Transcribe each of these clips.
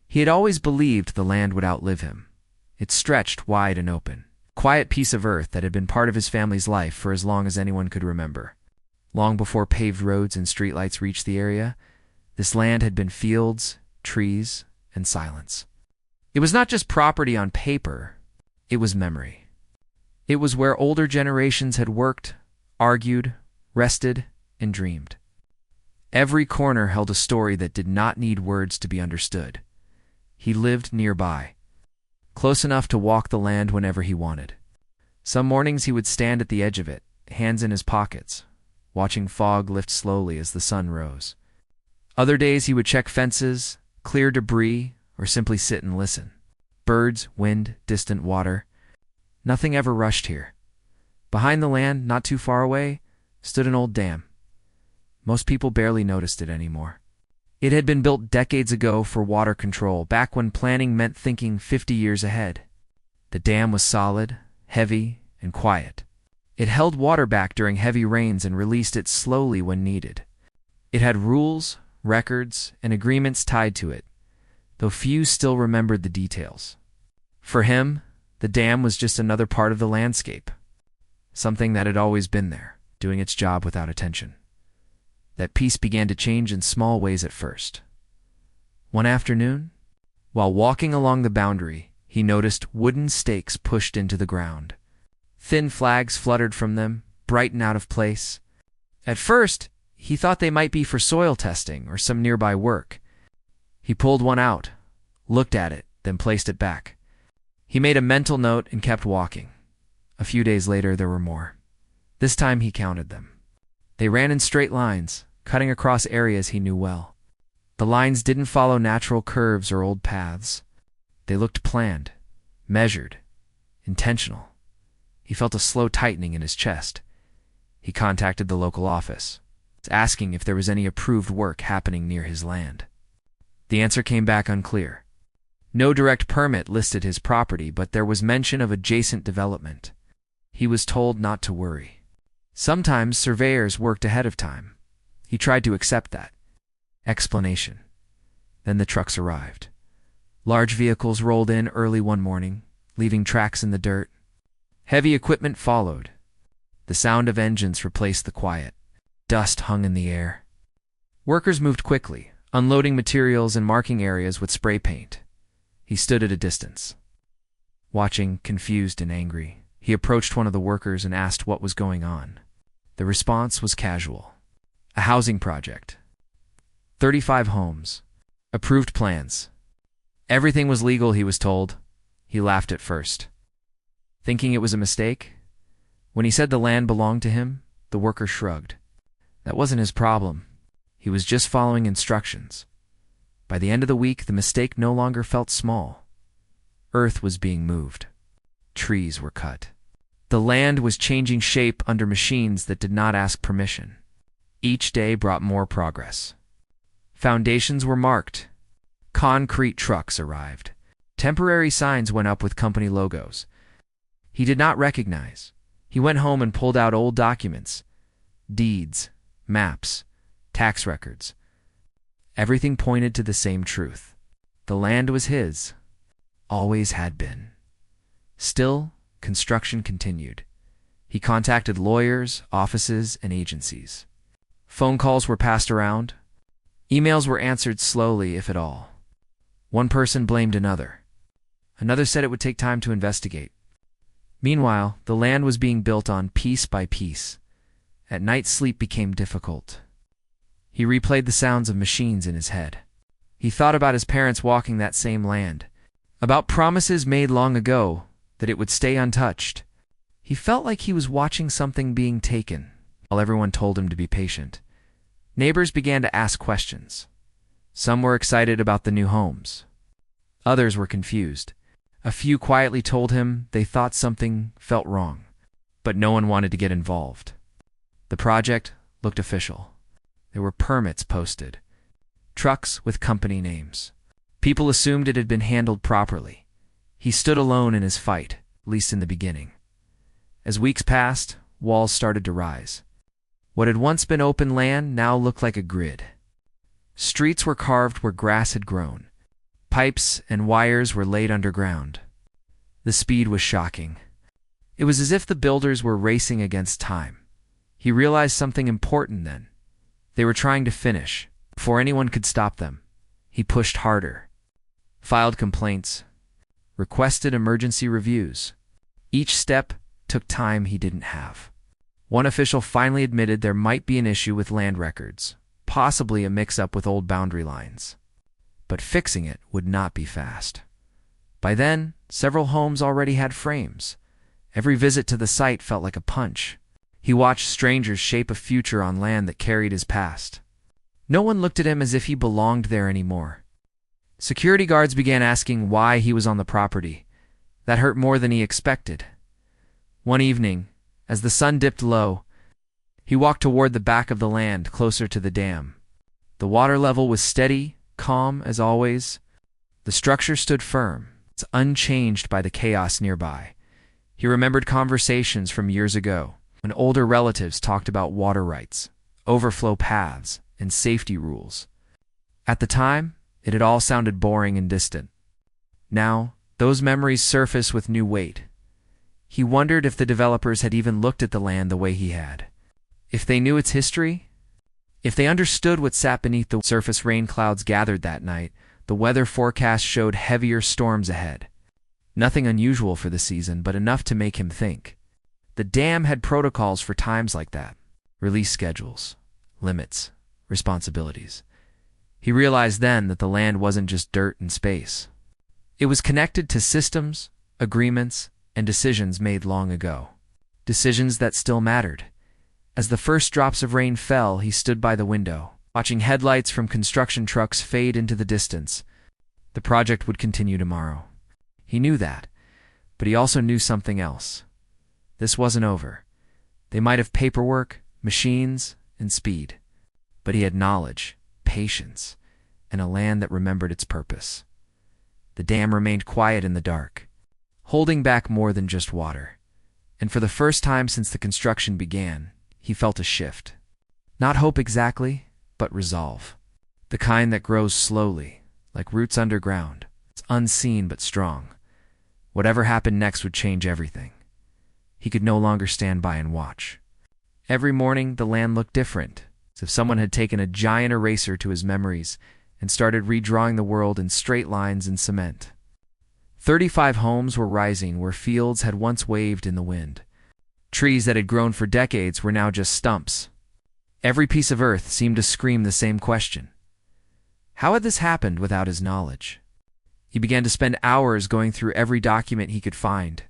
He had always believed the land would outlive him. It stretched wide and open, a quiet piece of earth that had been part of his family's life for as long as anyone could remember. Long before paved roads and streetlights reached the area, this land had been fields, trees, and silence. It was not just property on paper, it was memory. It was where older generations had worked, argued, rested, and dreamed. Every corner held a story that did not need words to be understood. He lived nearby, close enough to walk the land whenever he wanted. Some mornings he would stand at the edge of it, hands in his pockets, watching fog lift slowly as the sun rose. Other days he would check fences, clear debris, or simply sit and listen. Birds, wind, distant water. Nothing ever rushed here. Behind the land, not too far away, stood an old dam. Most people barely noticed it anymore. It had been built decades ago for water control, back when planning meant thinking 50 years ahead. The dam was solid, heavy, and quiet. It held water back during heavy rains and released it slowly when needed. It had rules, records, and agreements tied to it, though few still remembered the details. For him, the dam was just another part of the landscape, something that had always been there, doing its job without attention. That piece began to change in small ways at first. One afternoon, while walking along the boundary, he noticed wooden stakes pushed into the ground. Thin flags fluttered from them, bright and out of place. At first, he thought they might be for soil testing or some nearby work. He pulled one out, looked at it, then placed it back. He made a mental note and kept walking. A few days later, there were more. This time he counted them. They ran in straight lines, cutting across areas he knew well. The lines didn't follow natural curves or old paths. They looked planned, measured, intentional. He felt a slow tightening in his chest. He contacted the local office, asking if there was any approved work happening near his land. The answer came back unclear. No direct permit listed his property, but there was mention of adjacent development. He was told not to worry. Sometimes surveyors worked ahead of time. He tried to accept that explanation. Then the trucks arrived. Large vehicles rolled in early one morning, leaving tracks in the dirt. Heavy equipment followed. The sound of engines replaced the quiet. Dust hung in the air. Workers moved quickly, unloading materials and marking areas with spray paint. He stood at a distance, watching, confused and angry. He approached one of the workers and asked what was going on. The response was casual. A housing project. 35 homes. Approved plans. Everything was legal, he was told. He laughed at first, thinking it was a mistake. When he said the land belonged to him, the worker shrugged. That wasn't his problem. He was just following instructions. By the end of the week, the mistake no longer felt small. Earth was being moved. Trees were cut. The land was changing shape under machines that did not ask permission. Each day brought more progress. Foundations were marked. Concrete trucks arrived. Temporary signs went up with company logos. He did not recognize. He went home and pulled out old documents, deeds, maps, tax records. Everything pointed to the same truth. The land was his. Always had been. Still, construction continued. He contacted lawyers, offices, and agencies. Phone calls were passed around. Emails were answered slowly, if at all. One person blamed another. Another said it would take time to investigate. Meanwhile, the land was being built on piece by piece. At night, sleep became difficult. He replayed the sounds of machines in his head. He thought about his parents walking that same land, about promises made long ago that it would stay untouched. He felt like he was watching something being taken, while everyone told him to be patient. Neighbors began to ask questions. Some were excited about the new homes. Others were confused. A few quietly told him they thought something felt wrong, but no one wanted to get involved. The project looked official. There were permits posted, trucks with company names. People assumed it had been handled properly. He stood alone in his fight, at least in the beginning. As weeks passed, walls started to rise. What had once been open land now looked like a grid. Streets were carved where grass had grown. Pipes and wires were laid underground. The speed was shocking. It was as if the builders were racing against time. He realized something important then. They were trying to finish. Before anyone could stop them, he pushed harder. Filed complaints. Requested emergency reviews. Each step took time he didn't have. One official finally admitted there might be an issue with land records, possibly a mix-up with old boundary lines. But fixing it would not be fast. By then, several homes already had frames. Every visit to the site felt like a punch. He watched strangers shape a future on land that carried his past. No one looked at him as if he belonged there anymore. Security guards began asking why he was on the property. That hurt more than he expected. One evening, as the sun dipped low, he walked toward the back of the land, closer to the dam. The water level was steady, calm as always. The structure stood firm, unchanged by the chaos nearby. He remembered conversations from years ago, when older relatives talked about water rights, overflow paths, and safety rules. At the time, it had all sounded boring and distant. Now, those memories surface with new weight. He wondered if the developers had even looked at the land the way he had. If they knew its history? If they understood what sat beneath the surface. Rain clouds gathered that night. The weather forecast showed heavier storms ahead. Nothing unusual for the season, but enough to make him think. The dam had protocols for times like that. Release schedules, limits, responsibilities. He realized then that the land wasn't just dirt and space. It was connected to systems, agreements, and decisions made long ago. Decisions that still mattered. As the first drops of rain fell, he stood by the window, watching headlights from construction trucks fade into the distance. The project would continue tomorrow. He knew that, but he also knew something else. This wasn't over. They might have paperwork, machines, and speed, but he had knowledge, patience, and a land that remembered its purpose. The dam remained quiet in the dark, holding back more than just water. And for the first time since the construction began, he felt a shift. Not hope exactly, but resolve. The kind that grows slowly, like roots underground. It's unseen but strong. Whatever happened next would change everything. He could no longer stand by and watch. Every morning, the land looked different, as if someone had taken a giant eraser to his memories and started redrawing the world in straight lines and cement. 35 homes were rising where fields had once waved in the wind. Trees that had grown for decades were now just stumps. Every piece of earth seemed to scream the same question. How had this happened without his knowledge? He began to spend hours going through every document he could find.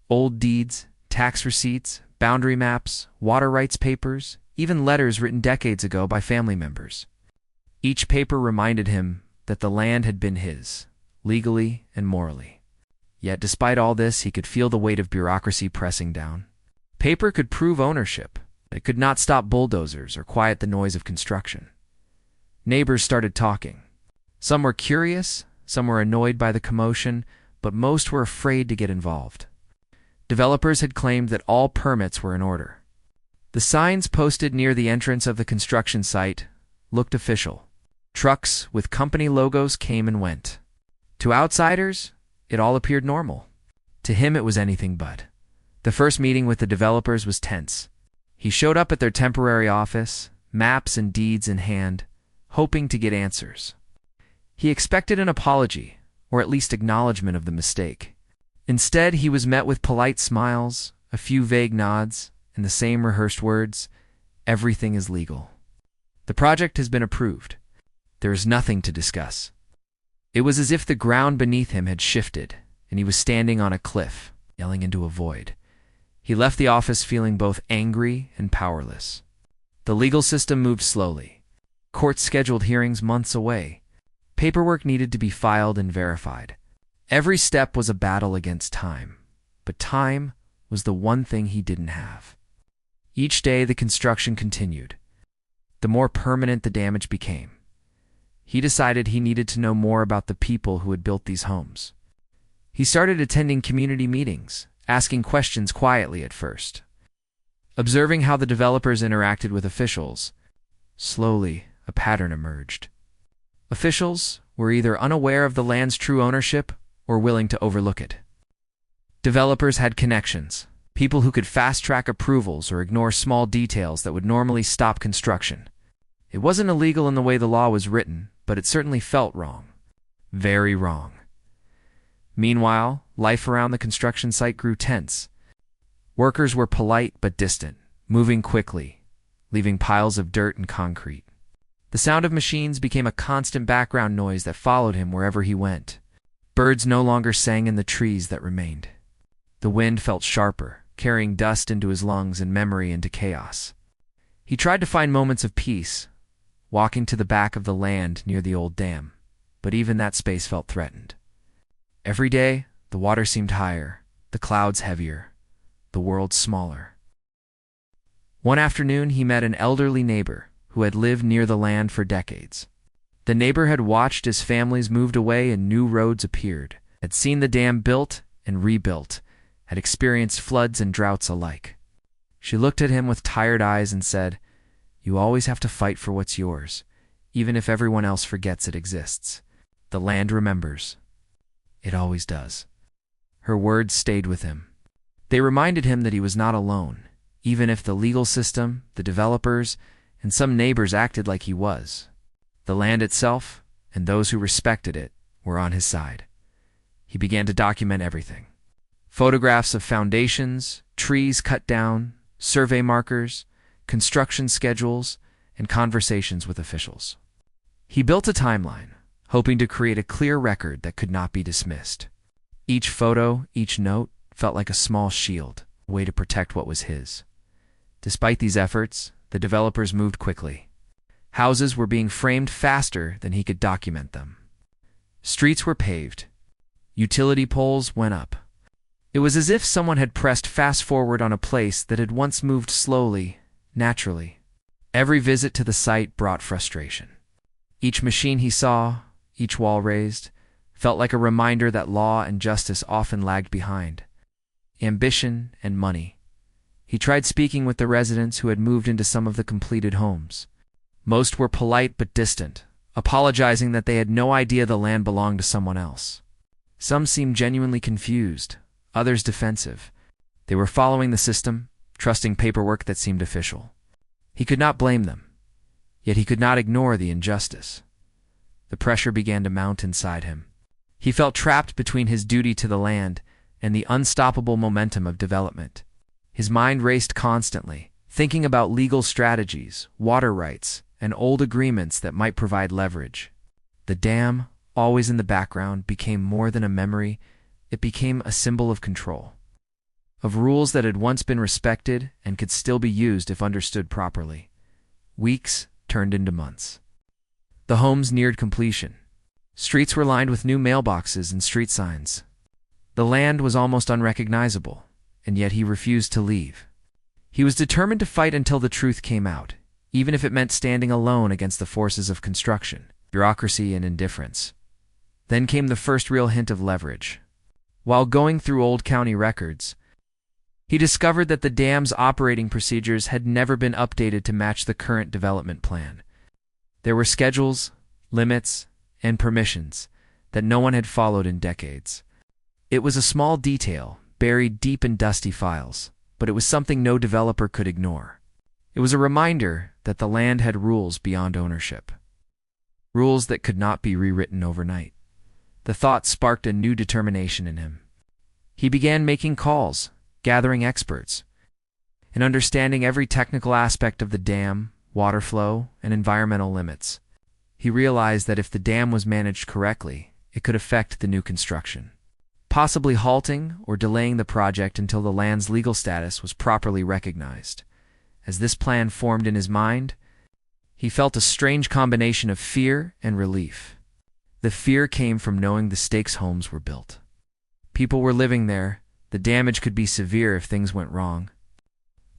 Old deeds, tax receipts, boundary maps, water rights papers, even letters written decades ago by family members. Each paper reminded him that the land had been his, legally and morally. Yet despite all this, he could feel the weight of bureaucracy pressing down. Paper could prove ownership. It could not stop bulldozers or quiet the noise of construction. Neighbors started talking. Some were curious, some were annoyed by the commotion, but most were afraid to get involved. Developers had claimed that all permits were in order. The signs posted near the entrance of the construction site looked official. Trucks with company logos came and went. To outsiders, it all appeared normal. To him, it was anything but. The first meeting with the developers was tense. He showed up at their temporary office, maps and deeds in hand, hoping to get answers. He expected an apology, or at least acknowledgement of the mistake. Instead, he was met with polite smiles, a few vague nods, and the same rehearsed words, "Everything is legal. The project has been approved. There is nothing to discuss." It was as if the ground beneath him had shifted, and he was standing on a cliff, yelling into a void. He left the office feeling both angry and powerless. The legal system moved slowly. Courts scheduled hearings months away. Paperwork needed to be filed and verified. Every step was a battle against time, but time was the one thing he didn't have. Each day the construction continued. The more permanent the damage became. He decided he needed to know more about the people who had built these homes. He started attending community meetings, asking questions quietly at first. Observing how the developers interacted with officials, slowly a pattern emerged. Officials were either unaware of the land's true ownership or willing to overlook it. Developers had connections, people who could fast-track approvals or ignore small details that would normally stop construction. It wasn't illegal in the way the law was written, but it certainly felt wrong. Very wrong. Meanwhile, life around the construction site grew tense. Workers were polite but distant, moving quickly, leaving piles of dirt and concrete. The sound of machines became a constant background noise that followed him wherever he went. Birds no longer sang in the trees that remained. The wind felt sharper, carrying dust into his lungs and memory into chaos. He tried to find moments of peace, walking to the back of the land near the old dam, but even that space felt threatened. Every day, the water seemed higher, the clouds heavier, the world smaller. One afternoon, he met an elderly neighbor who had lived near the land for decades. The neighbor had watched as families moved away and new roads appeared, had seen the dam built and rebuilt, had experienced floods and droughts alike. She looked at him with tired eyes and said, "You always have to fight for what's yours, even if everyone else forgets it exists. The land remembers. It always does." Her words stayed with him. They reminded him that he was not alone, even if the legal system, the developers, and some neighbors acted like he was. The land itself, and those who respected it, were on his side. He began to document everything. Photographs of foundations, trees cut down, survey markers, construction schedules, and conversations with officials. He built a timeline, hoping to create a clear record that could not be dismissed. Each photo, each note, felt like a small shield, a way to protect what was his. Despite these efforts, the developers moved quickly. Houses were being framed faster than he could document them. Streets were paved. Utility poles went up. It was as if someone had pressed fast forward on a place that had once moved slowly, naturally. Every visit to the site brought frustration. Each machine he saw, each wall raised, felt like a reminder that law and justice often lagged behind. Ambition and money. He tried speaking with the residents who had moved into some of the completed homes. Most were polite but distant, apologizing that they had no idea the land belonged to someone else. Some seemed genuinely confused, others defensive. They were following the system, trusting paperwork that seemed official. He could not blame them, yet he could not ignore the injustice. The pressure began to mount inside him. He felt trapped between his duty to the land and the unstoppable momentum of development. His mind raced constantly, thinking about legal strategies, water rights, and old agreements that might provide leverage. The dam, always in the background, became more than a memory. It became a symbol of control, of rules that had once been respected and could still be used if understood properly. Weeks turned into months. The homes neared completion. Streets were lined with new mailboxes and street signs. The land was almost unrecognizable, and yet he refused to leave. He was determined to fight until the truth came out, even if it meant standing alone against the forces of construction, bureaucracy, and indifference. Then came the first real hint of leverage. While going through old county records, he discovered that the dam's operating procedures had never been updated to match the current development plan. There were schedules, limits, and permissions that no one had followed in decades. It was a small detail, buried deep in dusty files, but it was something no developer could ignore. It was a reminder that the land had rules beyond ownership, rules that could not be rewritten overnight. The thought sparked a new determination in him. He began making calls, gathering experts, and understanding every technical aspect of the dam, water flow, and environmental limits. He realized that if the dam was managed correctly, it could affect the new construction, possibly halting or delaying the project until the land's legal status was properly recognized. As this plan formed in his mind, he felt a strange combination of fear and relief. The fear came from knowing the stakes homes were built. People were living there. The damage could be severe if things went wrong.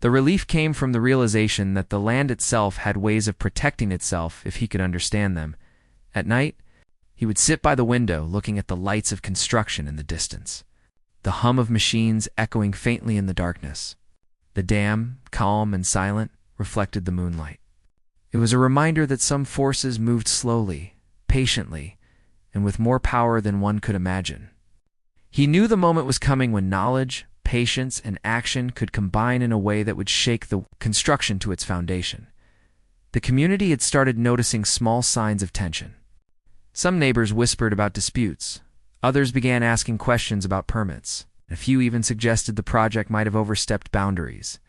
The relief came from the realization that the land itself had ways of protecting itself if he could understand them. At night, he would sit by the window looking at the lights of construction in the distance, the hum of machines echoing faintly in the darkness. The dam, calm and silent, reflected the moonlight. It was a reminder that some forces moved slowly, patiently, and with more power than one could imagine. He knew the moment was coming when knowledge, patience, and action could combine in a way that would shake the construction to its foundation. The community had started noticing small signs of tension. Some neighbors whispered about disputes. Others began asking questions about permits. A few even suggested the project might have overstepped boundaries.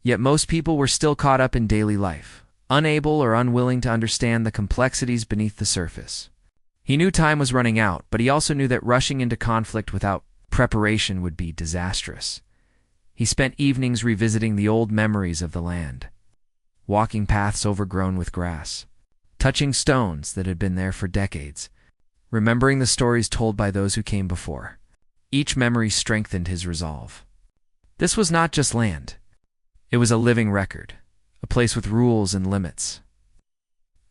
Yet most people were still caught up in daily life, unable or unwilling to understand the complexities beneath the surface. He knew time was running out, but he also knew that rushing into conflict without preparation would be disastrous. He spent evenings revisiting the old memories of the land, walking paths overgrown with grass, touching stones that had been there for decades, remembering the stories told by those who came before. Each memory strengthened his resolve. This was not just land. It was a living record, a place with rules and limits.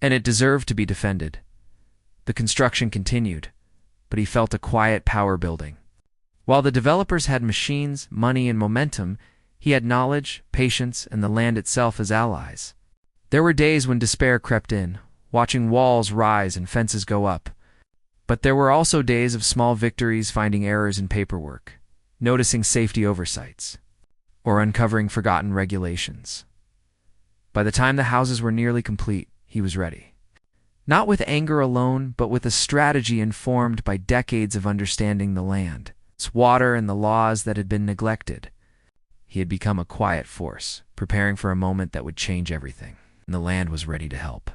And it deserved to be defended. The construction continued, but he felt a quiet power building. While the developers had machines, money, and momentum, he had knowledge, patience, and the land itself as allies. There were days when despair crept in, watching walls rise and fences go up. But there were also days of small victories, finding errors in paperwork, noticing safety oversights, or uncovering forgotten regulations. By the time the houses were nearly complete, he was ready. Not with anger alone, but with a strategy informed by decades of understanding the land, its water, and the laws that had been neglected. He had become a quiet force, preparing for a moment that would change everything, and the land was ready to help.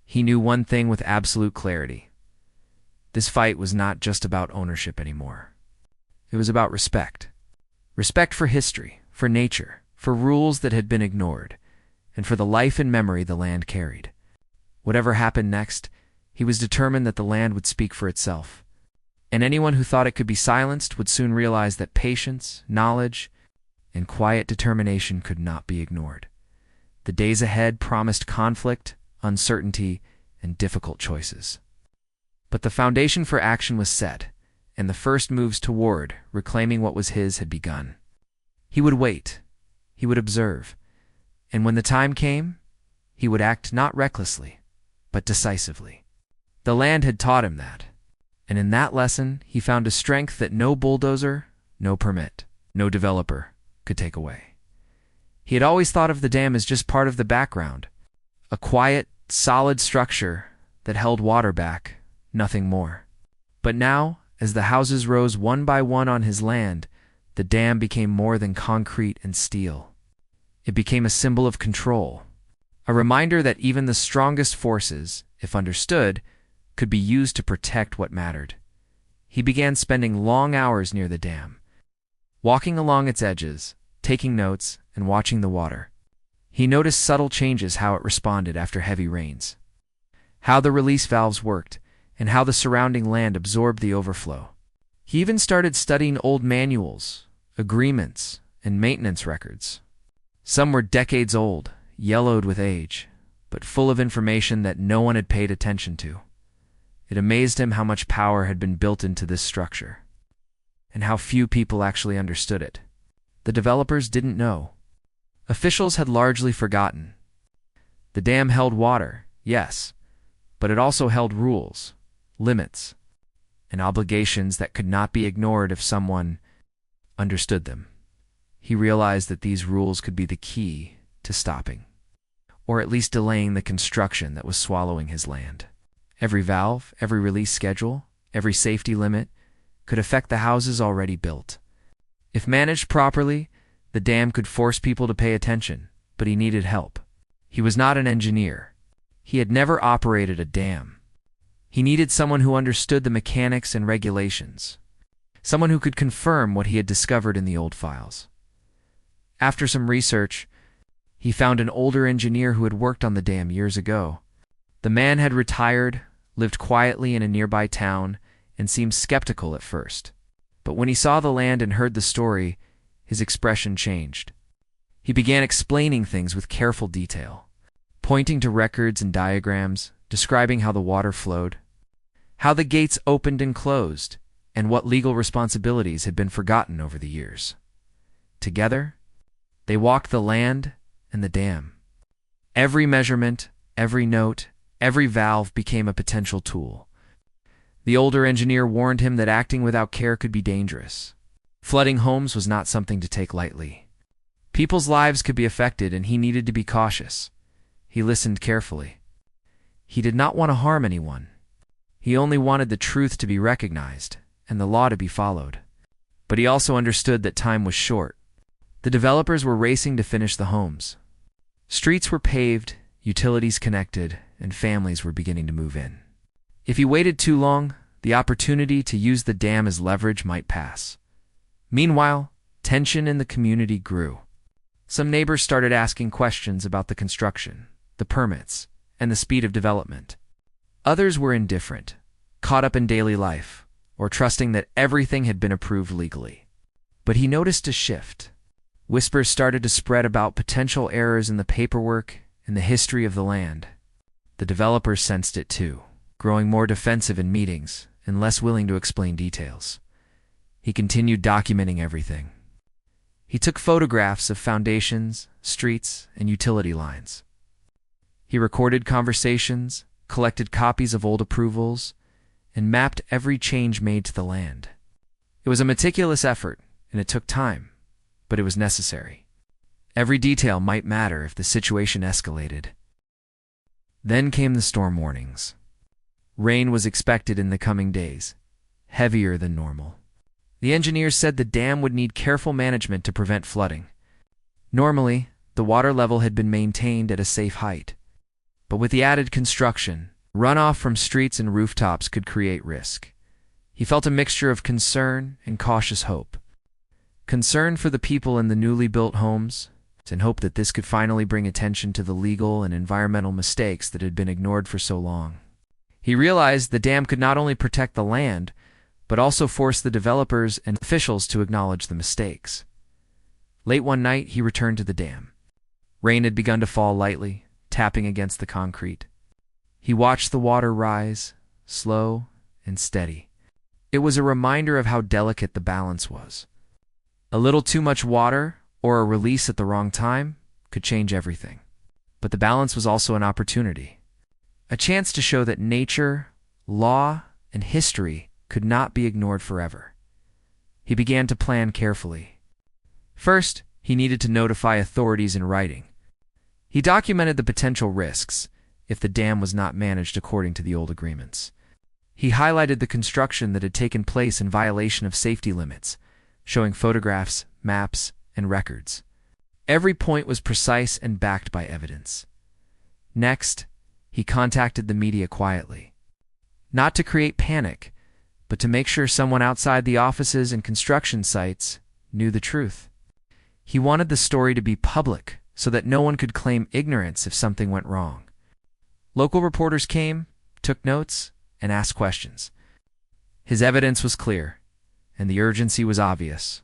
He knew one thing with absolute clarity. This fight was not just about ownership anymore. It was about respect. Respect for history, for nature, for rules that had been ignored, and for the life and memory the land carried. Whatever happened next, he was determined that the land would speak for itself. And anyone who thought it could be silenced would soon realize that patience, knowledge, and quiet determination could not be ignored. The days ahead promised conflict, uncertainty, and difficult choices. But the foundation for action was set, and the first moves toward reclaiming what was his had begun. He would wait. He would observe. And when the time came, he would act not recklessly, but decisively. The land had taught him that, and in that lesson he found a strength that no bulldozer, no permit, no developer could take away. He had always thought of the dam as just part of the background, a quiet, solid structure that held water back, nothing more. But now, as the houses rose one by one on his land, the dam became more than concrete and steel. It became a symbol of control, a reminder that even the strongest forces, if understood, could be used to protect what mattered. He began spending long hours near the dam, walking along its edges, taking notes, and watching the water. He noticed subtle changes, how it responded after heavy rains, how the release valves worked, and how the surrounding land absorbed the overflow. He even started studying old manuals, agreements, and maintenance records. Some were decades old, yellowed with age, but full of information that no one had paid attention to. It amazed him how much power had been built into this structure, and how few people actually understood it. The developers didn't know. Officials had largely forgotten. The dam held water, yes, but it also held rules, limits, and obligations that could not be ignored if someone understood them. He realized that these rules could be the key to stopping, or at least delaying the construction that was swallowing his land. Every valve, every release schedule, every safety limit could affect the houses already built. If managed properly, the dam could force people to pay attention, but he needed help. He was not an engineer. He had never operated a dam. He needed someone who understood the mechanics and regulations, someone who could confirm what he had discovered in the old files. After some research, he found an older engineer who had worked on the dam years ago. The man had retired, lived quietly in a nearby town, and seemed skeptical at first. But when he saw the land and heard the story, his expression changed. He began explaining things with careful detail, pointing to records and diagrams, describing how the water flowed, how the gates opened and closed, and what legal responsibilities had been forgotten over the years. Together, they walked the land and the dam. Every measurement, every note, every valve became a potential tool. The older engineer warned him that acting without care could be dangerous. Flooding homes was not something to take lightly. People's lives could be affected, and he needed to be cautious. He listened carefully. He did not want to harm anyone. He only wanted the truth to be recognized and the law to be followed. But he also understood that time was short. The developers were racing to finish the homes. Streets were paved, utilities connected, and families were beginning to move in. If he waited too long, the opportunity to use the dam as leverage might pass. Meanwhile, tension in the community grew. Some neighbors started asking questions about the construction, the permits, and the speed of development. Others were indifferent, caught up in daily life, or trusting that everything had been approved legally. But he noticed a shift. Whispers started to spread about potential errors in the paperwork and the history of the land. The developers sensed it too, growing more defensive in meetings and less willing to explain details. He continued documenting everything. He took photographs of foundations, streets, and utility lines. He recorded conversations, collected copies of old approvals, and mapped every change made to the land. It was a meticulous effort, and it took time, but it was necessary. Every detail might matter if the situation escalated. Then came the storm warnings. Rain was expected in the coming days, heavier than normal. The engineers said the dam would need careful management to prevent flooding. Normally, the water level had been maintained at a safe height. But with the added construction, runoff from streets and rooftops could create risk. He felt a mixture of concern and cautious hope. Concern for the people in the newly built homes, and hope that this could finally bring attention to the legal and environmental mistakes that had been ignored for so long. He realized the dam could not only protect the land, but also force the developers and officials to acknowledge the mistakes. Late one night, he returned to the dam. Rain had begun to fall lightly, tapping against the concrete. He watched the water rise, slow and steady. It was a reminder of how delicate the balance was. A little too much water, or a release at the wrong time, could change everything. But the balance was also an opportunity. A chance to show that nature, law, and history could not be ignored forever. He began to plan carefully. First, he needed to notify authorities in writing. He documented the potential risks if the dam was not managed according to the old agreements. He highlighted the construction that had taken place in violation of safety limits, showing photographs, maps, and records. Every point was precise and backed by evidence. Next, he contacted the media quietly. Not to create panic, but to make sure someone outside the offices and construction sites knew the truth. He wanted the story to be public so that no one could claim ignorance if something went wrong. Local reporters came, took notes, and asked questions. His evidence was clear, and the urgency was obvious.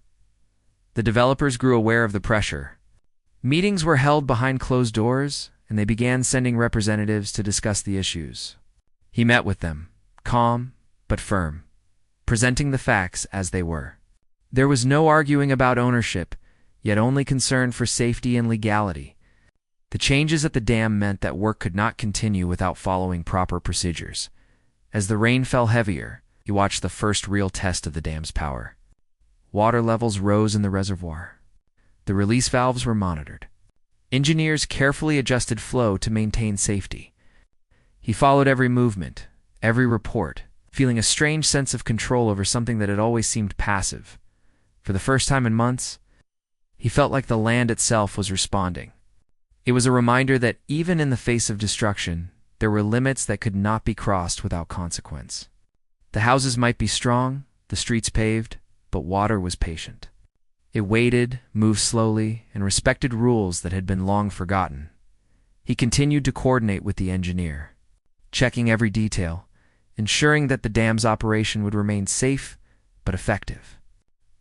The developers grew aware of the pressure. Meetings were held behind closed doors, and they began sending representatives to discuss the issues. He met with them, calm but firm, presenting the facts as they were. There was no arguing about ownership, yet only concern for safety and legality. The changes at the dam meant that work could not continue without following proper procedures. As the rain fell heavier, he watched the first real test of the dam's power. Water levels rose in the reservoir. The release valves were monitored. Engineers carefully adjusted flow to maintain safety. He followed every movement, every report, feeling a strange sense of control over something that had always seemed passive. For the first time in months, he felt like the land itself was responding. It was a reminder that even in the face of destruction, there were limits that could not be crossed without consequence. The houses might be strong, the streets paved, but water was patient. It waited, moved slowly, and respected rules that had been long forgotten. He continued to coordinate with the engineer, checking every detail, ensuring that the dam's operation would remain safe but effective.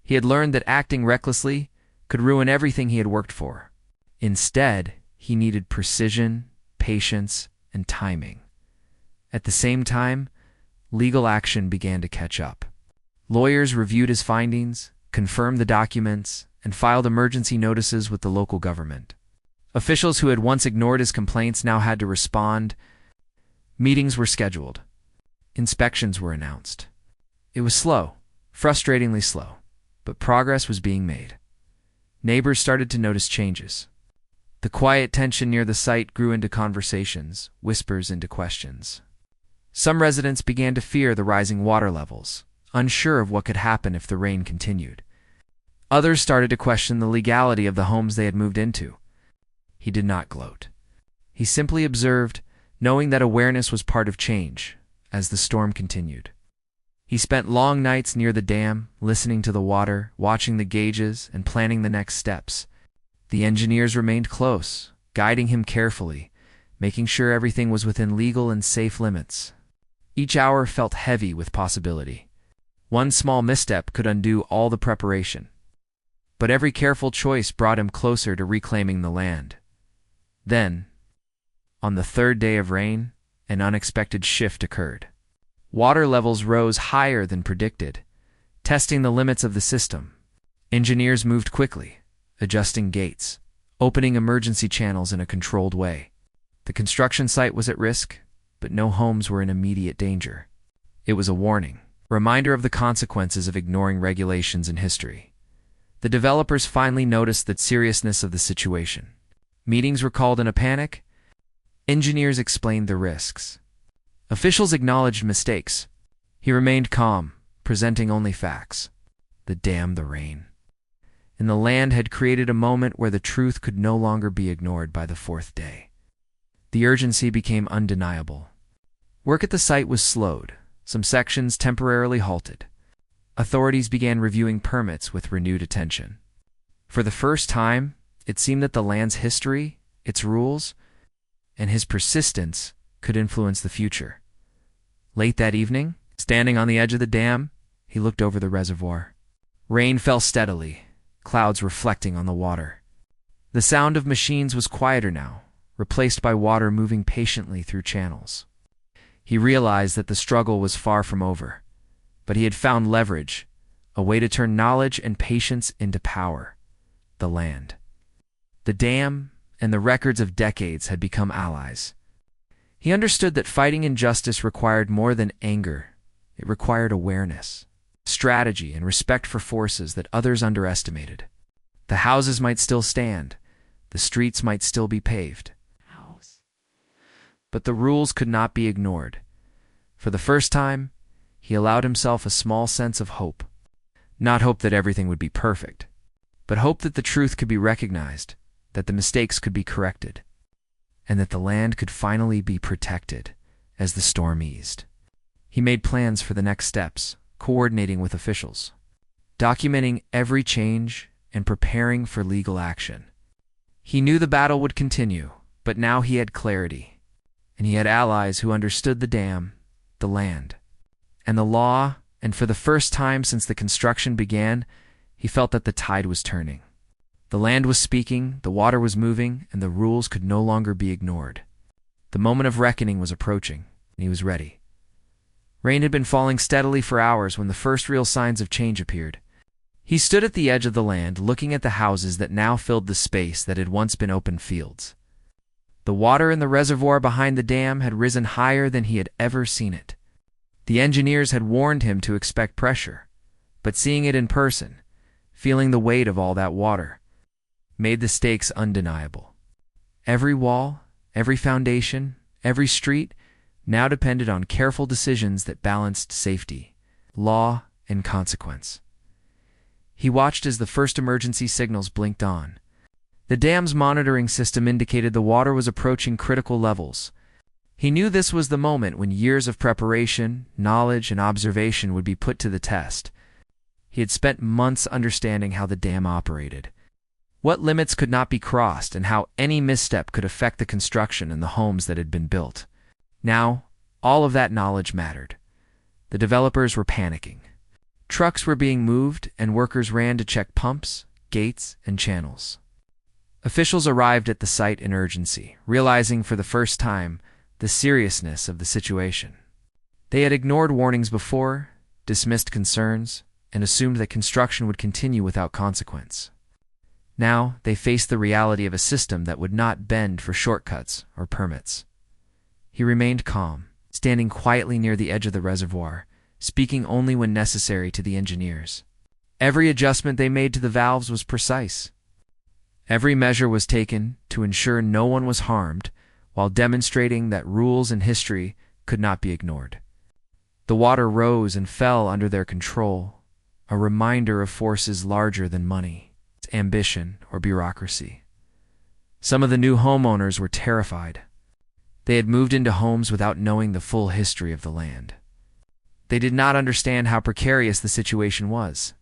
He had learned that acting recklessly could ruin everything he had worked for. Instead, he needed precision, patience, and timing. At the same time, legal action began to catch up. Lawyers reviewed his findings, confirmed the documents, and filed emergency notices with the local government. Officials who had once ignored his complaints now had to respond. Meetings were scheduled. Inspections were announced. It was slow, frustratingly slow, but progress was being made. Neighbors started to notice changes. The quiet tension near the site grew into conversations, whispers into questions. Some residents began to fear the rising water levels, unsure of what could happen if the rain continued. Others started to question the legality of the homes they had moved into. He did not gloat. He simply observed, knowing that awareness was part of change, as the storm continued. He spent long nights near the dam, listening to the water, watching the gauges, and planning the next steps. The engineers remained close, guiding him carefully, making sure everything was within legal and safe limits. Each hour felt heavy with possibility. One small misstep could undo all the preparation. But every careful choice brought him closer to reclaiming the land. Then, on the third day of rain, an unexpected shift occurred. Water levels rose higher than predicted, testing the limits of the system. Engineers moved quickly, adjusting gates, opening emergency channels in a controlled way. The construction site was at risk, but no homes were in immediate danger. It was a warning, a reminder of the consequences of ignoring regulations in history. The developers finally noticed the seriousness of the situation. Meetings were called in a panic. Engineers explained the risks. Officials acknowledged mistakes. He remained calm, presenting only facts. The dam, the rain. And the land had created a moment where the truth could no longer be ignored by the fourth day. The urgency became undeniable. Work at the site was slowed, some sections temporarily halted. Authorities began reviewing permits with renewed attention. For the first time, it seemed that the land's history, its rules, and his persistence could influence the future. Late that evening, standing on the edge of the dam, he looked over the reservoir. Rain fell steadily, clouds reflecting on the water. The sound of machines was quieter now, replaced by water moving patiently through channels. He realized that the struggle was far from over, but he had found leverage, a way to turn knowledge and patience into power. The land. The dam and the records of decades had become allies. He understood that fighting injustice required more than anger. It required awareness, strategy, and respect for forces that others underestimated. The houses might still stand. The streets might still be paved. But the rules could not be ignored. For the first time, he allowed himself a small sense of hope. Not hope that everything would be perfect, but hope that the truth could be recognized, that the mistakes could be corrected, and that the land could finally be protected as the storm eased. He made plans for the next steps, coordinating with officials, documenting every change and preparing for legal action. He knew the battle would continue, but now he had clarity, and he had allies who understood the dam, the land, and the law, and for the first time since the construction began, he felt that the tide was turning. The land was speaking, the water was moving, and the rules could no longer be ignored. The moment of reckoning was approaching, and he was ready. Rain had been falling steadily for hours when the first real signs of change appeared. He stood at the edge of the land, looking at the houses that now filled the space that had once been open fields. The water in the reservoir behind the dam had risen higher than he had ever seen it. The engineers had warned him to expect pressure, but seeing it in person, feeling the weight of all that water, made the stakes undeniable. Every wall, every foundation, every street now depended on careful decisions that balanced safety, law, and consequence. He watched as the first emergency signals blinked on. The dam's monitoring system indicated the water was approaching critical levels. He knew this was the moment when years of preparation, knowledge, and observation would be put to the test. He had spent months understanding how the dam operated, what limits could not be crossed, and how any misstep could affect the construction and the homes that had been built. Now, all of that knowledge mattered. The developers were panicking. Trucks were being moved, and workers ran to check pumps, gates, and channels. Officials arrived at the site in urgency, realizing for the first time the seriousness of the situation. They had ignored warnings before, dismissed concerns, and assumed that construction would continue without consequence. Now, they faced the reality of a system that would not bend for shortcuts or permits. He remained calm, standing quietly near the edge of the reservoir, speaking only when necessary to the engineers. Every adjustment they made to the valves was precise. Every measure was taken to ensure no one was harmed, while demonstrating that rules and history could not be ignored. The water rose and fell under their control, a reminder of forces larger than money, ambition, or bureaucracy. Some of the new homeowners were terrified. They had moved into homes without knowing the full history of the land. They did not understand how precarious the situation was.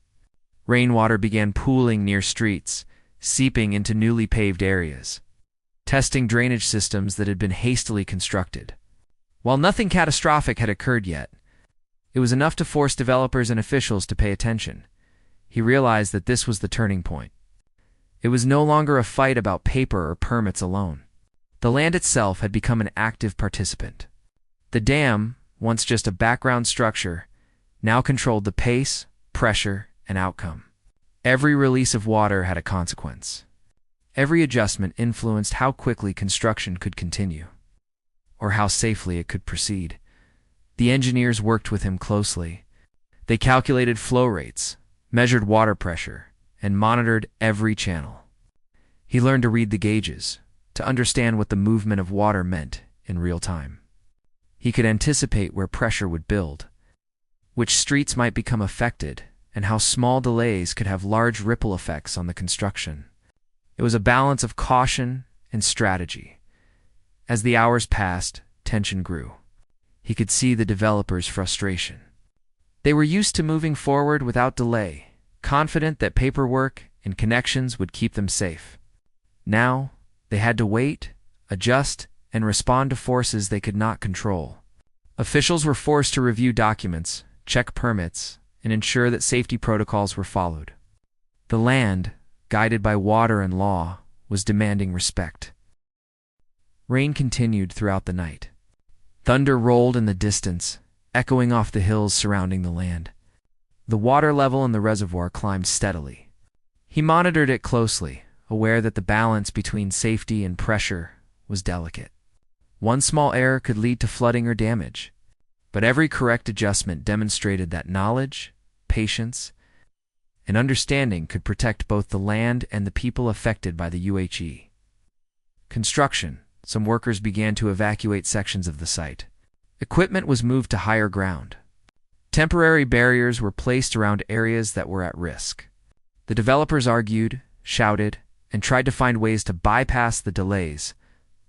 Rainwater began pooling near streets, seeping into newly paved areas, testing drainage systems that had been hastily constructed. While nothing catastrophic had occurred yet, it was enough to force developers and officials to pay attention. He realized that this was the turning point. It was no longer a fight about paper or permits alone. The land itself had become an active participant. The dam, once just a background structure, now controlled the pace, pressure, and outcome. Every release of water had a consequence. Every adjustment influenced how quickly construction could continue, or how safely it could proceed. The engineers worked with him closely. They calculated flow rates, measured water pressure, and monitored every channel. He learned to read the gauges, to understand what the movement of water meant in real time. He could anticipate where pressure would build, which streets might become affected, and how small delays could have large ripple effects on the construction. It was a balance of caution and strategy. As the hours passed, tension grew. He could see the developers' frustration. They were used to moving forward without delay, confident that paperwork and connections would keep them safe. Now, they had to wait, adjust, and respond to forces they could not control. Officials were forced to review documents, check permits, and ensure that safety protocols were followed. The land, guided by water and law, was demanding respect. Rain continued throughout the night. Thunder rolled in the distance, echoing off the hills surrounding the land. The water level in the reservoir climbed steadily. He monitored it closely, aware that the balance between safety and pressure was delicate. One small error could lead to flooding or damage, but every correct adjustment demonstrated that knowledge, patience, and understanding could protect both the land and the people affected by the UHE. Construction. Some workers began to evacuate sections of the site. Equipment was moved to higher ground. Temporary barriers were placed around areas that were at risk. The developers argued, shouted, and tried to find ways to bypass the delays,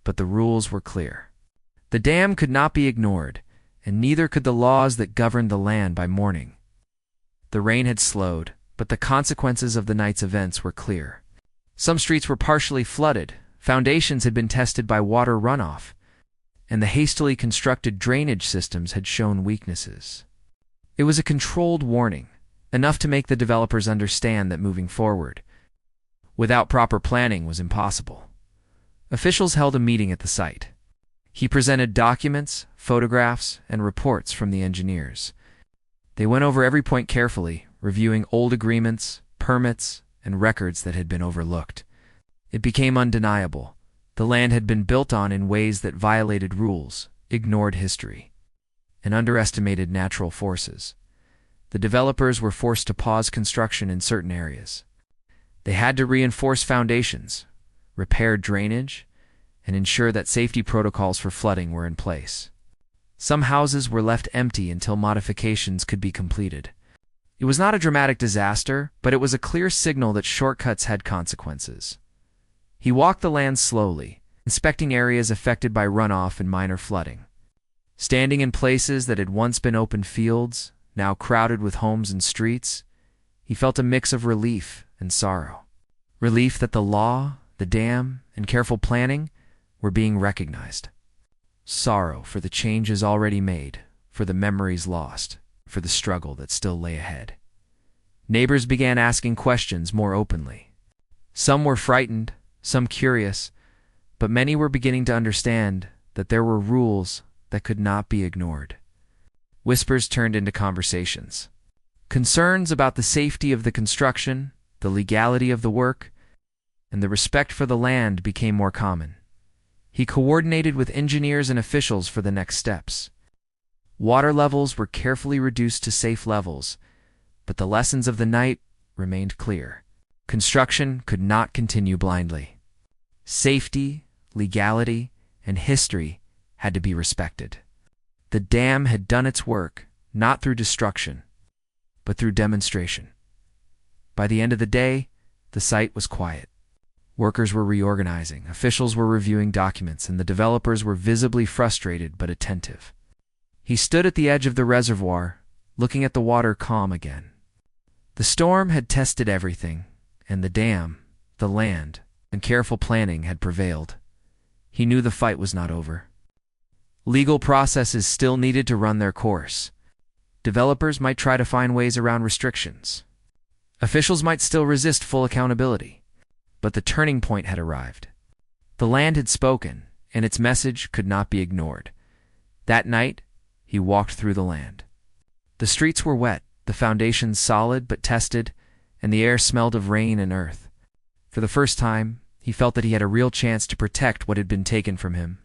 but the rules were clear. The dam could not be ignored, and neither could the laws that governed the land by morning. The rain had slowed, but the consequences of the night's events were clear. Some streets were partially flooded, foundations had been tested by water runoff, and the hastily constructed drainage systems had shown weaknesses. It was a controlled warning, enough to make the developers understand that moving forward without proper planning was impossible. Officials held a meeting at the site. He presented documents, photographs, and reports from the engineers. They went over every point carefully, reviewing old agreements, permits, and records that had been overlooked. It became undeniable. The land had been built on in ways that violated rules, ignored history, and underestimated natural forces. The developers were forced to pause construction in certain areas. They had to reinforce foundations, repair drainage, and ensure that safety protocols for flooding were in place. Some houses were left empty until modifications could be completed. It was not a dramatic disaster, but it was a clear signal that shortcuts had consequences. He walked the land slowly, inspecting areas affected by runoff and minor flooding. Standing in places that had once been open fields, now crowded with homes and streets, he felt a mix of relief and sorrow. Relief that the law, the dam, and careful planning were being recognized. Sorrow for the changes already made, for the memories lost, for the struggle that still lay ahead. Neighbors began asking questions more openly. Some were frightened, some curious, but many were beginning to understand that there were rules that could not be ignored. Whispers turned into conversations. Concerns about the safety of the construction, the legality of the work, and the respect for the land became more common. He coordinated with engineers and officials for the next steps. Water levels were carefully reduced to safe levels, but the lessons of the night remained clear. Construction could not continue blindly. Safety, legality, and history had to be respected. The dam had done its work, not through destruction, but through demonstration. By the end of the day, the site was quiet. Workers were reorganizing, officials were reviewing documents, and the developers were visibly frustrated but attentive. He stood at the edge of the reservoir, looking at the water calm again. The storm had tested everything, and the dam, the land, and careful planning had prevailed. He knew the fight was not over. Legal processes still needed to run their course. Developers might try to find ways around restrictions. Officials might still resist full accountability. But the turning point had arrived. The land had spoken, and its message could not be ignored. That night, he walked through the land. The streets were wet, the foundations solid but tested, and the air smelled of rain and earth. For the first time, he felt that he had a real chance to protect what had been taken from him.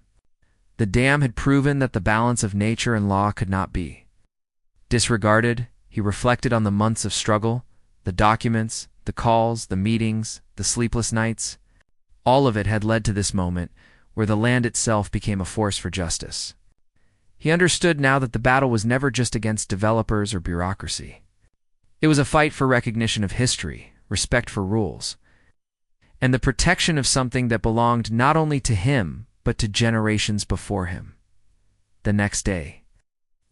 The dam had proven that the balance of nature and law could not be disregarded. He reflected on the months of struggle, the documents, the calls, the meetings, the sleepless nights. All of it had led to this moment where the land itself became a force for justice. He understood now that the battle was never just against developers or bureaucracy. It was a fight for recognition of history, respect for rules, and the protection of something that belonged not only to him, but to generations before him. The next day,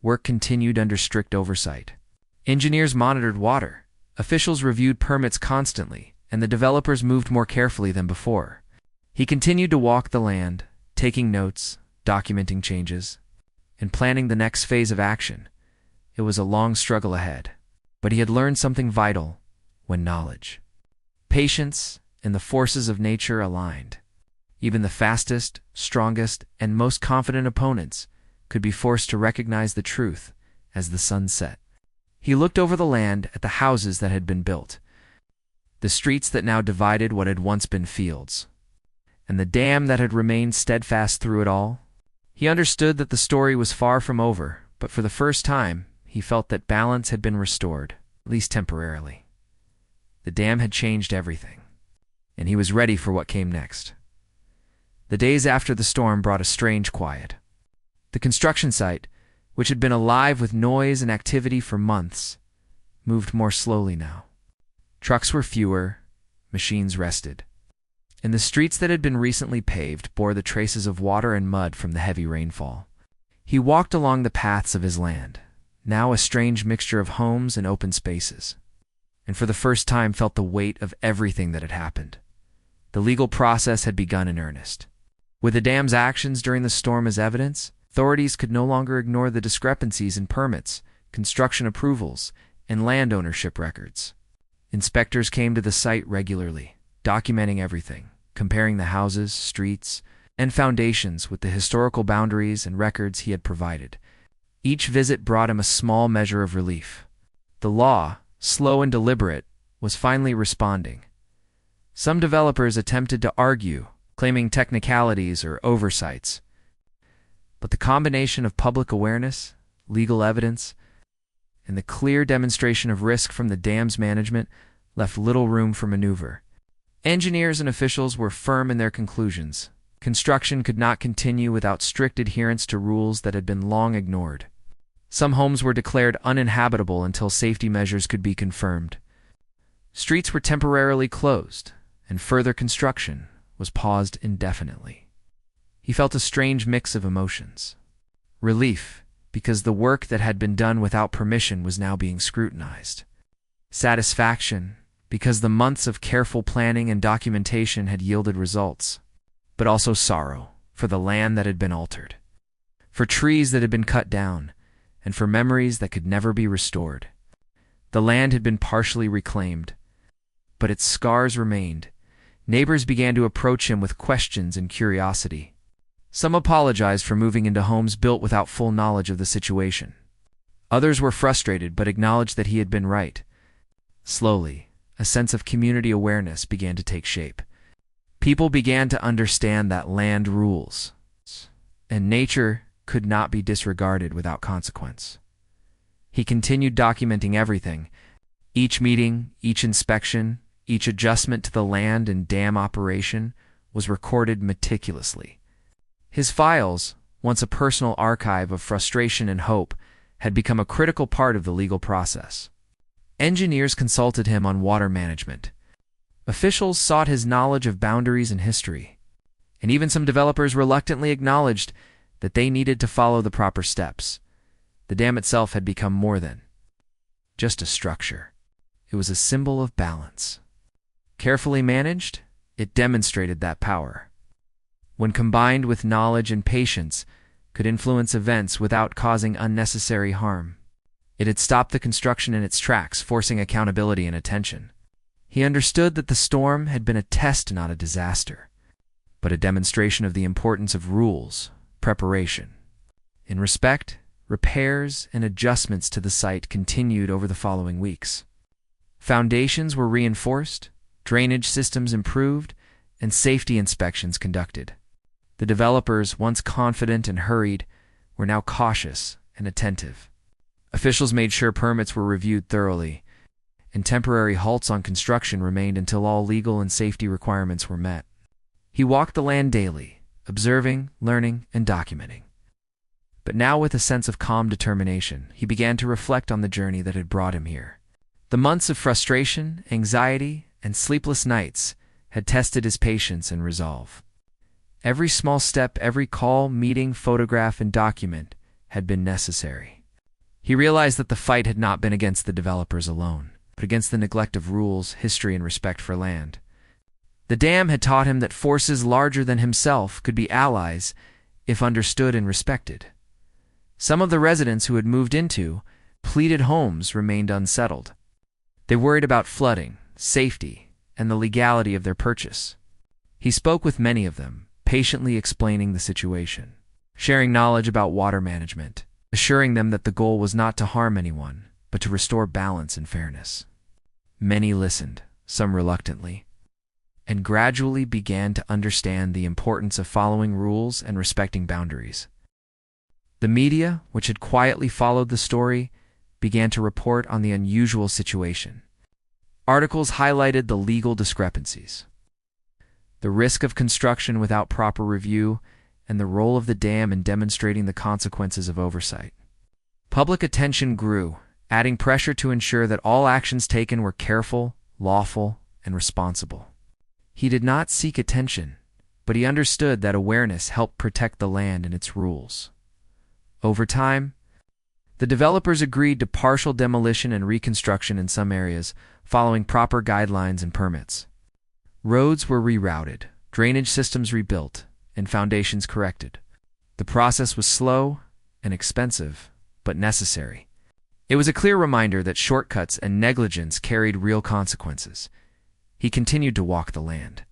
work continued under strict oversight. Engineers monitored water, officials reviewed permits constantly, and the developers moved more carefully than before. He continued to walk the land, taking notes, documenting changes, and planning the next phase of action. It was a long struggle ahead, but he had learned something vital: when knowledge, patience, and the forces of nature aligned, even the fastest, strongest, and most confident opponents could be forced to recognize the truth as the sun set. He looked over the land at the houses that had been built, the streets that now divided what had once been fields, and the dam that had remained steadfast through it all. He understood that the story was far from over, but for the first time, he felt that balance had been restored, at least temporarily. The dam had changed everything, and he was ready for what came next. The days after the storm brought a strange quiet. The construction site, which had been alive with noise and activity for months, moved more slowly now. Trucks were fewer, machines rested, and the streets that had been recently paved bore the traces of water and mud from the heavy rainfall. He walked along the paths of his land, now a strange mixture of homes and open spaces, and for the first time felt the weight of everything that had happened. The legal process had begun in earnest. With the dam's actions during the storm as evidence, authorities could no longer ignore the discrepancies in permits, construction approvals, and land ownership records. Inspectors came to the site regularly, documenting everything, comparing the houses, streets, and foundations with the historical boundaries and records he had provided. Each visit brought him a small measure of relief. The law, slow and deliberate, was finally responding. Some developers attempted to argue, claiming technicalities or oversights. But the combination of public awareness, legal evidence, and the clear demonstration of risk from the dam's management left little room for maneuver. Engineers and officials were firm in their conclusions. Construction could not continue without strict adherence to rules that had been long ignored. Some homes were declared uninhabitable until safety measures could be confirmed. Streets were temporarily closed, and further construction was paused indefinitely. He felt a strange mix of emotions. Relief, because the work that had been done without permission was now being scrutinized. Satisfaction, because the months of careful planning and documentation had yielded results. But also sorrow, for the land that had been altered, for trees that had been cut down, and for memories that could never be restored. The land had been partially reclaimed, but its scars remained. Neighbors began to approach him with questions and curiosity. Some apologized for moving into homes built without full knowledge of the situation. Others were frustrated but acknowledged that he had been right. Slowly, a sense of community awareness began to take shape. People began to understand that land rules, and nature could not be disregarded without consequence. He continued documenting everything. Each meeting, each inspection, each adjustment to the land and dam operation was recorded meticulously. His files, once a personal archive of frustration and hope, had become a critical part of the legal process. Engineers consulted him on water management. Officials sought his knowledge of boundaries and history. And even some developers reluctantly acknowledged that they needed to follow the proper steps. The dam itself had become more than just a structure. It was a symbol of balance. Carefully managed, it demonstrated that power. When combined with knowledge and patience, could influence events without causing unnecessary harm. It had stopped the construction in its tracks, forcing accountability and attention. He understood that the storm had been a test, not a disaster, but a demonstration of the importance of rules, preparation. In respect, repairs and adjustments to the site continued over the following weeks. Foundations were reinforced, drainage systems improved, and safety inspections conducted. The developers, once confident and hurried, were now cautious and attentive. Officials made sure permits were reviewed thoroughly, and temporary halts on construction remained until all legal and safety requirements were met. He walked the land daily, observing, learning, and documenting. But now, with a sense of calm determination, he began to reflect on the journey that had brought him here. The months of frustration, anxiety, and sleepless nights had tested his patience and resolve. Every small step, every call, meeting, photograph, and document had been necessary. He realized that the fight had not been against the developers alone, but against the neglect of rules, history, and respect for land. The dam had taught him that forces larger than himself could be allies if understood and respected. Some of the residents who had moved into pleated homes remained unsettled. They worried about flooding, safety, and the legality of their purchase. He spoke with many of them, patiently explaining the situation, sharing knowledge about water management, assuring them that the goal was not to harm anyone, but to restore balance and fairness. Many listened, some reluctantly, and gradually began to understand the importance of following rules and respecting boundaries. The media, which had quietly followed the story, began to report on the unusual situation. Articles highlighted the legal discrepancies, the risk of construction without proper review, and the role of the dam in demonstrating the consequences of oversight. Public attention grew, adding pressure to ensure that all actions taken were careful, lawful, and responsible. He did not seek attention, but he understood that awareness helped protect the land and its rules. Over time, the developers agreed to partial demolition and reconstruction in some areas, following proper guidelines and permits. Roads were rerouted, drainage systems rebuilt, and foundations corrected. The process was slow and expensive, but necessary. It was a clear reminder that shortcuts and negligence carried real consequences. He continued to walk the land.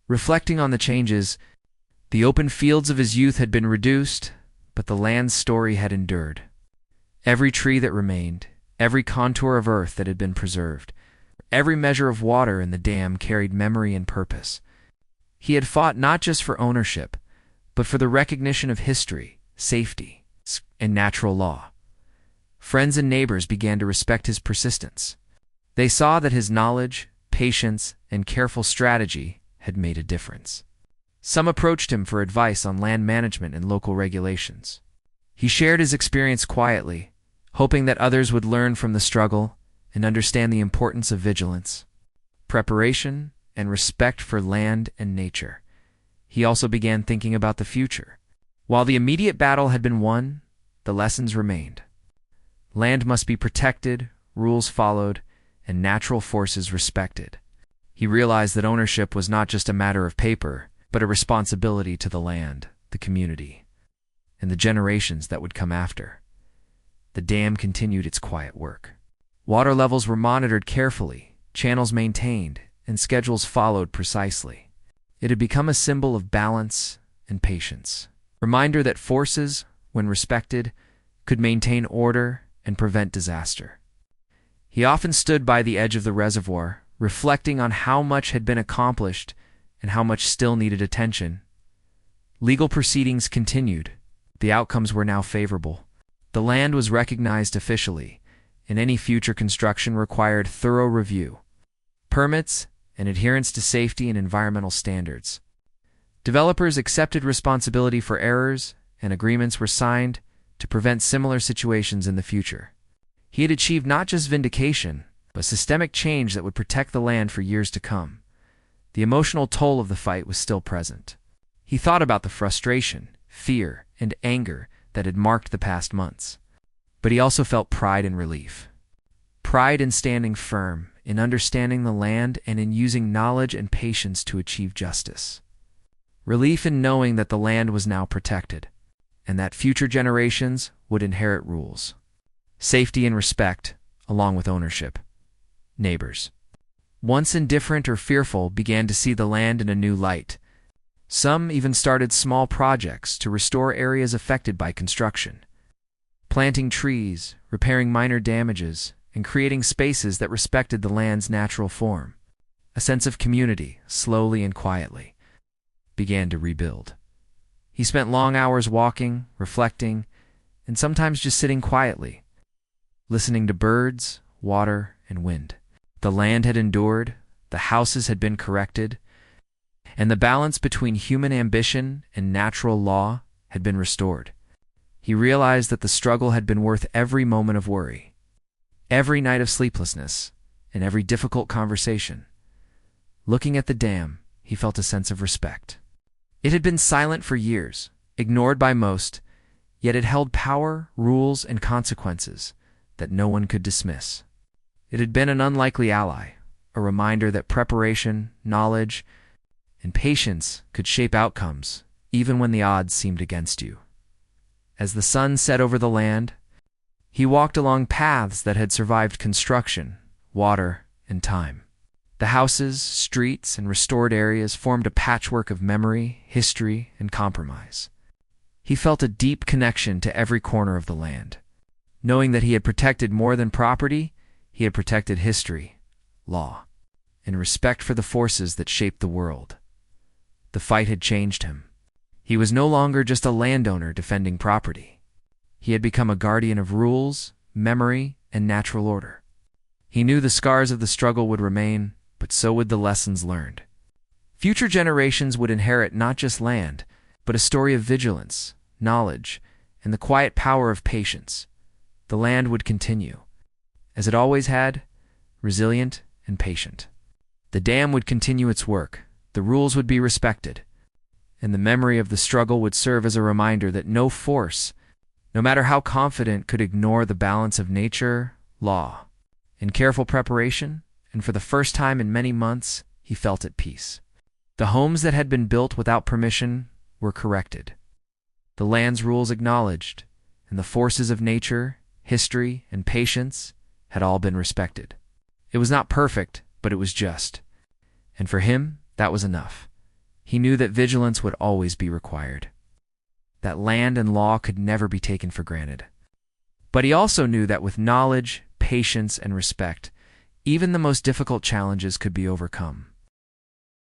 Reflecting on the changes, the open fields of his youth had been reduced, but the land's story had endured. Every tree that remained, every contour of earth that had been preserved, every measure of water in the dam carried memory and purpose. He had fought not just for ownership, but for the recognition of history, safety, and natural law. Friends and neighbors began to respect his persistence. They saw that his knowledge, patience, and careful strategy had made a difference. Some approached him for advice on land management and local regulations. He shared his experience quietly, hoping that others would learn from the struggle and understand the importance of vigilance, preparation, and respect for land and nature. He also began thinking about the future. While the immediate battle had been won, the lessons remained. Land must be protected, rules followed, and natural forces respected. He realized that ownership was not just a matter of paper, but a responsibility to the land, the community, and the generations that would come after. The dam continued its quiet work. Water levels were monitored carefully, channels maintained, and schedules followed precisely. It had become a symbol of balance and patience, a reminder that forces, when respected, could maintain order and prevent disaster. He often stood by the edge of the reservoir, reflecting on how much had been accomplished and how much still needed attention. Legal proceedings continued, The outcomes were now favorable. The land was recognized officially, and any future construction required thorough review, permits, and adherence to safety and environmental standards. Developers accepted responsibility for errors, and agreements were signed to prevent similar situations in the future. He had achieved not just vindication, but systemic change that would protect the land for years to come. The emotional toll of the fight was still present. He thought about the frustration, fear, and anger that had marked the past months. But he also felt pride and relief. Pride in standing firm, in understanding the land, and in using knowledge and patience to achieve justice. Relief in knowing that the land was now protected, and that future generations would inherit rules. Safety and respect, along with ownership. Neighbors, once indifferent or fearful, began to see the land in a new light. Some even started small projects to restore areas affected by construction, planting trees, repairing minor damages, and creating spaces that respected the land's natural form. A sense of community, slowly and quietly, began to rebuild. He spent long hours walking, reflecting, and sometimes just sitting quietly, listening to birds, water, and wind. The land had endured, the houses had been corrected, and the balance between human ambition and natural law had been restored. He realized that the struggle had been worth every moment of worry, every night of sleeplessness, and every difficult conversation. Looking at the dam, he felt a sense of respect. It had been silent for years, ignored by most, yet it held power, rules, and consequences that no one could dismiss. It had been an unlikely ally, a reminder that preparation, knowledge, and patience could shape outcomes, even when the odds seemed against you. As the sun set over the land, he walked along paths that had survived construction, water, and time. The houses, streets, and restored areas formed a patchwork of memory, history, and compromise. He felt a deep connection to every corner of the land. Knowing that he had protected more than property, he had protected history, law, and respect for the forces that shaped the world. The fight had changed him. He was no longer just a landowner defending property. He had become a guardian of rules, memory, and natural order. He knew the scars of the struggle would remain, but so would the lessons learned. Future generations would inherit not just land, but a story of vigilance, knowledge, and the quiet power of patience. The land would continue, as it always had, resilient and patient. The dam would continue its work, the rules would be respected, and the memory of the struggle would serve as a reminder that no force, no matter how confident, could ignore the balance of nature, law, and careful preparation. And for the first time in many months, he felt at peace. The homes that had been built without permission were corrected, the land's rules acknowledged, and the forces of nature, history, and patience had all been respected. It was not perfect, but it was just. And for him, that was enough. He knew that vigilance would always be required, that land and law could never be taken for granted. But he also knew that with knowledge, patience, and respect, even the most difficult challenges could be overcome.